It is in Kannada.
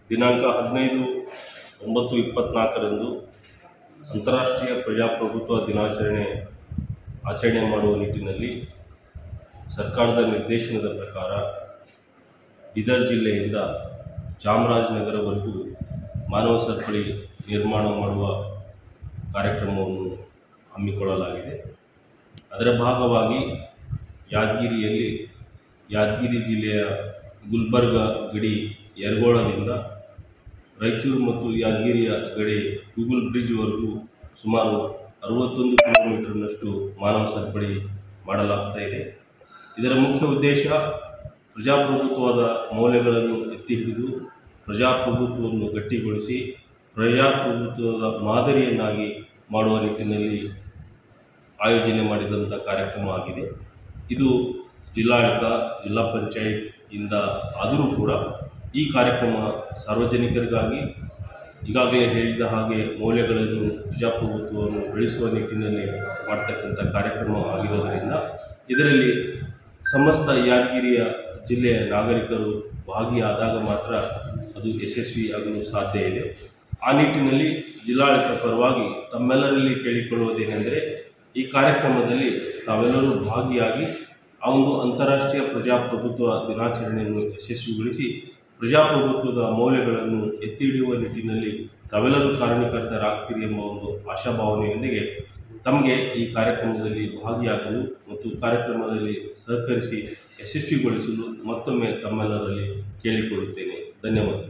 ದಿನಾಂಕ 15/9/24ರಂದು ಅಂತಾರಾಷ್ಟ್ರೀಯ ಪ್ರಜಾಪ್ರಭುತ್ವ ದಿನಾಚರಣೆ ಆಚರಣೆ ಮಾಡುವ ನಿಟ್ಟಿನಲ್ಲಿ ಸರ್ಕಾರದ ನಿರ್ದೇಶನದ ಪ್ರಕಾರ ಬೀದರ್ ಜಿಲ್ಲೆಯಿಂದ ಚಾಮರಾಜನಗರವರೆಗೂ ಮಾನವ ಸರಪಳಿ ನಿರ್ಮಾಣ ಮಾಡುವ ಕಾರ್ಯಕ್ರಮವನ್ನು ಹಮ್ಮಿಕೊಳ್ಳಲಾಗಿದೆ. ಅದರ ಭಾಗವಾಗಿ ಯಾದಗಿರಿ ಜಿಲ್ಲೆಯ ಗುಲ್ಬರ್ಗ ಗಡಿ ಯರಗೋಳದಿಂದ ರಾಯಚೂರು ಮತ್ತು ಯಾದಗಿರಿಯ ಗಡಿ ಗೂಗಲ್ ಬ್ರಿಡ್ಜ್ವರೆಗೂ ಸುಮಾರು 61 ಕಿಲೋಮೀಟರ್ನಷ್ಟು ಮಾನವ ಸರಪಳಿ ಮಾಡಲಾಗ್ತಾ ಇದೆ. ಇದರ ಮುಖ್ಯ ಉದ್ದೇಶ ಪ್ರಜಾಪ್ರಭುತ್ವದ ಮೌಲ್ಯಗಳನ್ನು ಎತ್ತಿ ಹಿಡಿದು ಪ್ರಜಾಪ್ರಭುತ್ವವನ್ನು ಗಟ್ಟಿಗೊಳಿಸಿ ಪ್ರಜಾಪ್ರಭುತ್ವದ ಮಾದರಿಯನ್ನಾಗಿ ಮಾಡುವ ನಿಟ್ಟಿನಲ್ಲಿ ಆಯೋಜನೆ ಮಾಡಿದಂಥ ಕಾರ್ಯಕ್ರಮ ಆಗಿದೆ. ಇದು ಜಿಲ್ಲಾಡಳಿತ, ಜಿಲ್ಲಾ ಪಂಚಾಯತ್ ಇಂದ ಆದರೂ ಕೂಡ ಈ ಕಾರ್ಯಕ್ರಮ ಸಾರ್ವಜನಿಕರಿಗಾಗಿ ಈಗಾಗಲೇ ಹೇಳಿದ ಹಾಗೆ ಮೌಲ್ಯಗಳನ್ನು, ಪ್ರಜಾಪ್ರಭುತ್ವವನ್ನು ಬೆಳೆಸುವ ನಿಟ್ಟಿನಲ್ಲಿ ಮಾಡ್ತಕ್ಕಂಥ ಕಾರ್ಯಕ್ರಮ ಆಗಿರೋದರಿಂದ ಇದರಲ್ಲಿ ಸಮಸ್ತ ಯಾದಗಿರಿಯ ಜಿಲ್ಲೆಯ ನಾಗರಿಕರು ಭಾಗಿಯಾದಾಗ ಮಾತ್ರ ಅದು ಯಶಸ್ವಿಯಾಗಲು ಸಾಧ್ಯ ಇದೆ. ಆ ನಿಟ್ಟಿನಲ್ಲಿ ಜಿಲ್ಲಾಡಳಿತ ಪರವಾಗಿ ತಮ್ಮೆಲ್ಲರಲ್ಲಿ ಕೇಳಿಕೊಳ್ಳುವುದೇನೆಂದರೆ, ಈ ಕಾರ್ಯಕ್ರಮದಲ್ಲಿ ತಾವೆಲ್ಲರೂ ಭಾಗಿಯಾಗಿ ಆ ಒಂದು ಅಂತಾರಾಷ್ಟ್ರೀಯ ಪ್ರಜಾಪ್ರಭುತ್ವ ದಿನಾಚರಣೆಯನ್ನು ಯಶಸ್ವಿಗೊಳಿಸಿ ಪ್ರಜಾಪ್ರಭುತ್ವದ ಮೌಲ್ಯಗಳನ್ನು ಎತ್ತಿ ಹಿಡಿಯುವ ನಿಟ್ಟಿನಲ್ಲಿ ತಾವೆಲ್ಲರೂ ಕಾರಣಕರ್ತರಾಗ್ತೀರಿ ಎಂಬ ಒಂದು ಆಶಾಭಾವನೆಯೊಂದಿಗೆ ತಮಗೆ ಈ ಕಾರ್ಯಕ್ರಮದಲ್ಲಿ ಭಾಗಿಯಾಗಲು ಮತ್ತು ಕಾರ್ಯಕ್ರಮದಲ್ಲಿ ಸಹಕರಿಸಿ ಯಶಸ್ವಿಗೊಳಿಸಲು ಮತ್ತೊಮ್ಮೆ ತಮ್ಮೆಲ್ಲರಲ್ಲಿ ಕೇಳಿಕೊಳ್ಳುತ್ತೇನೆ. ಧನ್ಯವಾದ.